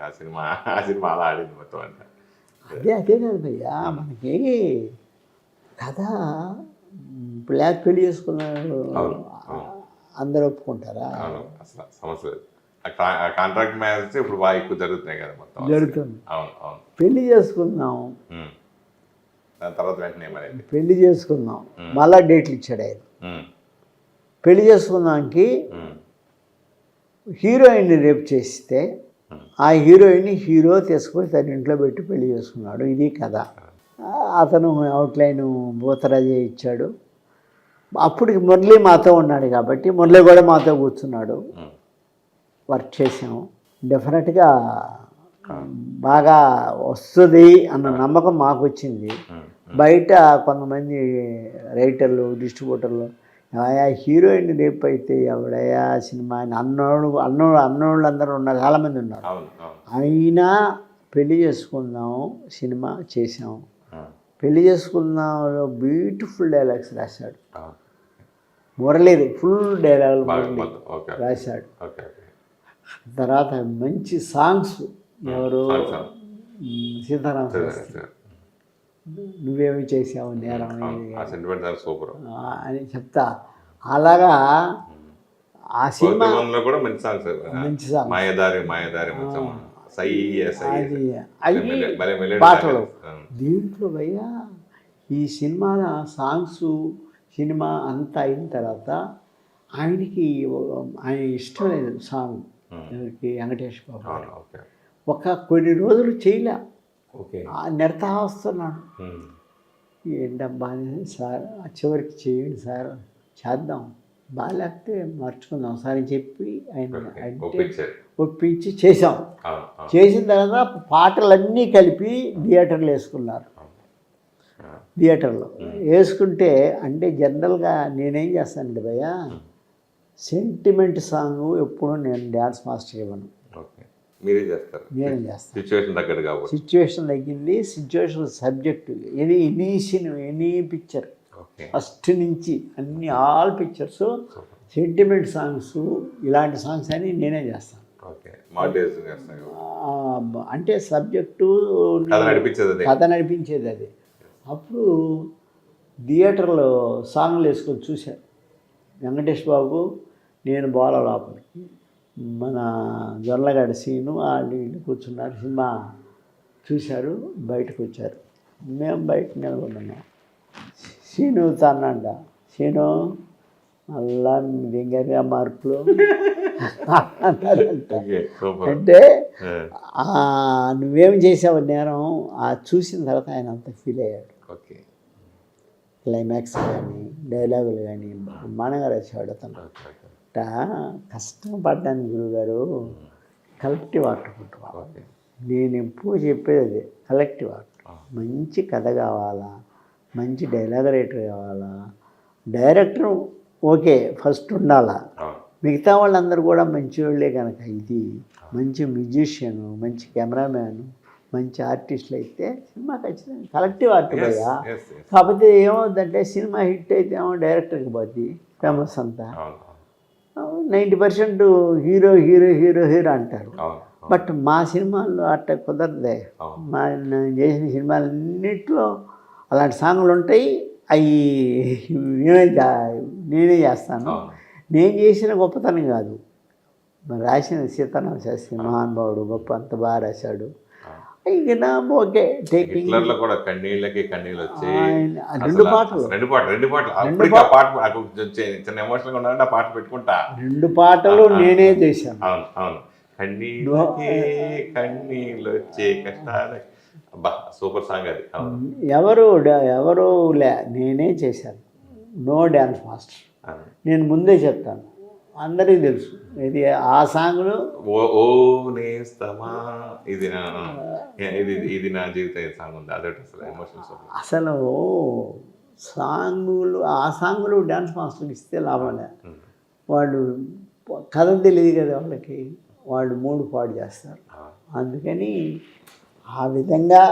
ఆ సినిమా అలా ఆడింది మొత్తం అంతా. అదే కదా భయ్యా మనకి కథ. బ్లాక్ పెళ్లి చేసుకున్నారు అందరూ ఒప్పుకుంటారా? అసలు సమస్య లేదు. ఆ కాంట్రాక్ట్ మ్యారేజ్ ఇప్పుడు బాగా ఎక్కువ జరుగుతున్నాయి కదా మొత్తం. జరుగుతుంది. అవును అవును. పెళ్లి చేసుకుందాం, దాని తర్వాత వెంటనే ఏమైంది? పెళ్లి చేసుకుందాం మళ్ళా డేట్లు ఇచ్చాడు ఆయన. పెళ్లి చేసుకుందానికి హీరోయిన్ని రేపు చేస్తే ఆ హీరోయిన్ని హీరో తీసుకొని తన ఇంట్లో పెట్టి పెళ్లి చేసుకున్నాడు. ఇది కథ. అతను అవుట్లైన్ భూతరాజే ఇచ్చాడు. అప్పటికి మురళి మాతో ఉన్నాడు కాబట్టి మురళి కూడా మాతో కూర్చున్నాడు. వర్క్ చేసాము. డెఫినెట్గా బాగా వస్తుంది అన్న నమ్మకం మాకు వచ్చింది. బయట కొంతమంది రైటర్లు, డిస్ట్రిబ్యూటర్లు హీరోయిన్ రేపు అయితే ఎవడయా సినిమా అన్నోళ్ళు అందరూ ఉన్నారు, చాలామంది ఉన్నారు. అయినా పెళ్లి చేసుకుందాం సినిమా చేసాం. పెళ్లి చేసుకుందాంలో బ్యూటిఫుల్ డైలాగ్స్ రాశాడు మురళీది. ఫుల్ డైలాగ్ రాశాడు. తర్వాత మంచి సాంగ్స్ ఎవరు సీతారామ శాస్త్రి నువ్వేమి చేసావు నేరం అని చెప్తా. అలాగా ఆ సినిమా కూడా మంచి సాంగ్స్, మంచి సాంగ్ పాటలు. దీంట్లో భయ్యా ఈ సినిమాల సాంగ్స్ సినిమా అంతా అయిన తర్వాత ఆయనకి ఆయన ఇష్టం లేదు సాంగ్ ఎవరికి వెంకటేష్ బాబు. కొన్ని రోజులు చేయలే, నెడతా వస్తున్నాడు. ఏంటబ్బా సార్ చివరికి చేయండి సార్, చేద్దాం, బాగాలేకపోతే మార్చుకుందాం సార్ అని చెప్పి ఆయన అంటే ఒప్పించి చేసాం. చేసిన తర్వాత పాటలన్నీ కలిపి థియేటర్లో వేసుకున్నారు. థియేటర్లో వేసుకుంటే అంటే జనరల్గా నేనేం చేస్తానండి భయ్యా, సెంటిమెంట్ సాంగ్ ఎప్పుడు నేను డ్యాన్స్ మాస్టర్ ఇవ్వను, నేనే చేస్తాను. సిచ్యువేషన్ తగ్గింది, situation subject any picture first నుంచి అన్ని ఆల్ పిక్చర్స్ సెంటిమెంట్ సాంగ్స్ ఇలాంటి సాంగ్స్ అని నేనే చేస్తాను. అంటే సబ్జెక్టు కథ నడిపించేది అది. అప్పుడు థియేటర్లో సాంగ్లు వేసుకొని చూశారు. వెంకటేష్ బాబు నేను బాల లోపలికి మన జొర్లగడ్డ సీను వాళ్ళు కూర్చున్నారు. సినిమా చూశారు, బయటకు వచ్చారు. మేము బయట నిలబడున్నాం. సీను తన్నంట, సీను మళ్ళా దింగగా మార్పులు అంటే నువ్వేం చేసావు నేరం. చూసిన తర్వాత ఆయన అంత ఫీల్ అయ్యాడు. క్లైమాక్స్ కానీ డైలాగులు కానీ బ్రహ్మాండంగా రాసేవాడు అతను. కష్టపడ్డాను గురువుగారు, కలెక్టివ్ ఆర్ట్ అనుకుంటున్నాను. నేను ఎప్పుడు చెప్పేది అదే, కలెక్టివ్ ఆర్ట్. మంచి కథ కావాలా, మంచి డైలాగ్ రైటర్ కావాలా, డైరెక్టర్ ఓకే ఫస్ట్ ఉండాలా, మిగతా వాళ్ళందరూ కూడా మంచి వాళ్ళే కనుక ఇది మంచి మ్యూజిషియను, మంచి కెమెరామ్యాను, మంచి ఆర్టిస్టులు అయితే సినిమా ఖచ్చితంగా కలెక్టివ్ ఆర్ట్ కదా. కాకపోతే ఏమవుతుందంటే సినిమా హిట్ అయితే ఏమో డైరెక్టర్కి పోద్ది ఫేమస్ అంతా, 90% హీరో హీరో హీరో హీరో అంటారు. బట్ మా సినిమాల్లో అట్ట కుదరదే. నేను చేసిన సినిమాలన్నింటిలో అలాంటి సాంగ్లు ఉంటాయి. అవి నేనే చేస్తాను. నేను చేసిన గొప్పతనం కాదు, రాసిన సీతారామ శాస్త్రి మహానుభావుడు గొప్ప, అంత బాగా రాశాడు. ఇక నా ఓకే టేకింగ్ రెండు పాటలు నేనే చేశాను. సూపర్ సాంగ్ అది. ఎవరు లే, నేనే చేశాను. No dance master. నేను ముందే చెప్తాను, అందరికీ తెలుసు. ఇది ఆ సాంగ్ను ఇది నా జీవిత సాంగ్ ఉంది. అదే అసలు ఎమోషనల్ సాంగ్. అసలు సాంగులు ఆ సాంగులు డ్యాన్స్ మాస్టర్కి ఇస్తే లాభంలే. వాళ్ళు కథ తెలియదు కదా వాళ్ళకి, వాళ్ళు మూడు పాడు చేస్తారు. అందుకని ఆ విధంగా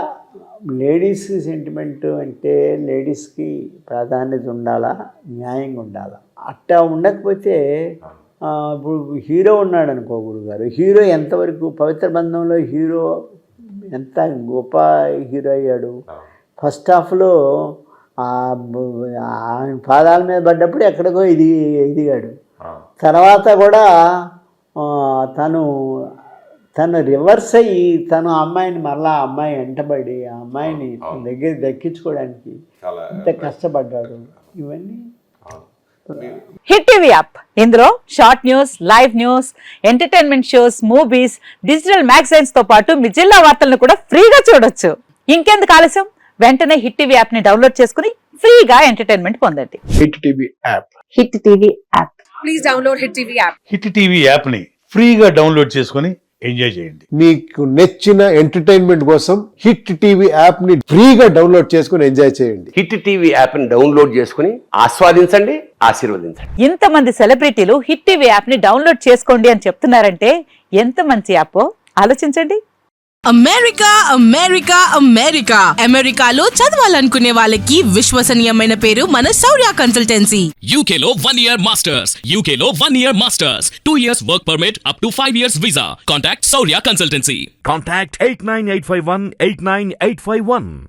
లేడీస్ సెంటిమెంట్ అంటే లేడీస్కి ప్రాధాన్యత ఉండాలా, న్యాయంగా ఉండాలా. అట్టా ఉండకపోతే ఇప్పుడు హీరో ఉన్నాడు అనుకో గురుగారు, హీరో ఎంతవరకు పవిత్ర బంధంలో హీరో ఎంత గొప్ప హీరో అయ్యాడు. ఫస్ట్ హాఫ్లో పాదాల మీద పడ్డప్పుడు ఎక్కడికో ఎదిగాడు. తర్వాత కూడా తను రివర్స్ అయ్యి తను అమ్మాయిని మళ్ళా అమ్మాయి వెంటబడి ఆ అమ్మాయిని దగ్గర దక్కించుకోవడానికి ఎంత కష్టపడ్డాడు. ఇవన్నీ హిట్ టీవీ యాప్, ఇందులో short news, live news, entertainment shows, movies, digital magazines తో పాటు మీ జిల్లా వార్తలను కూడా ఫ్రీగా చూడొచ్చు. ఇంకెందుకు ఆలస్యం, వెంటనే హిట్ టీవీ యాప్ ని డౌన్లోడ్ చేసుకుని ఫ్రీగా ఎంటర్టైన్మెంట్ పొందండి. Hit TV app. Hit TV app. Please download hit TV app. Hit TV app ని ఫ్రీగా డౌన్లోడ్ చేసుకొని ఎంజాయ్ చేయండి. మీకు నచ్చిన ఎంటర్టైన్మెంట్ కోసం హిట్ టీవీ యాప్ ని ఫ్రీగా డౌన్లోడ్ చేసుకొని ఎంజాయ్ చేయండి. హిట్ టీవీ యాప్ ని డౌన్లోడ్ చేసుకుని ఆస్వాదించండి, ఆశీర్వదించండి. ఇంతమంది సెలబ్రిటీలు హిట్ టీవీ యాప్ ని డౌన్లోడ్ చేసుకోండి అని చెప్తున్నారంటే ఎంత మంచి యాప్ ఆలోచించండి. అమెరికా అమెరికా అమెరికా అమెరికాలో చదవాలనుకునే వాళ్ళకి విశ్వసనీయమైన పేరు మన శౌర్య కన్సల్టెన్సీ. UK లో 1 year masters. UK లో 1 year masters. 2 years work permit up to 5 years visa. Contact Saurya Consultancy. Contact 89851 89851.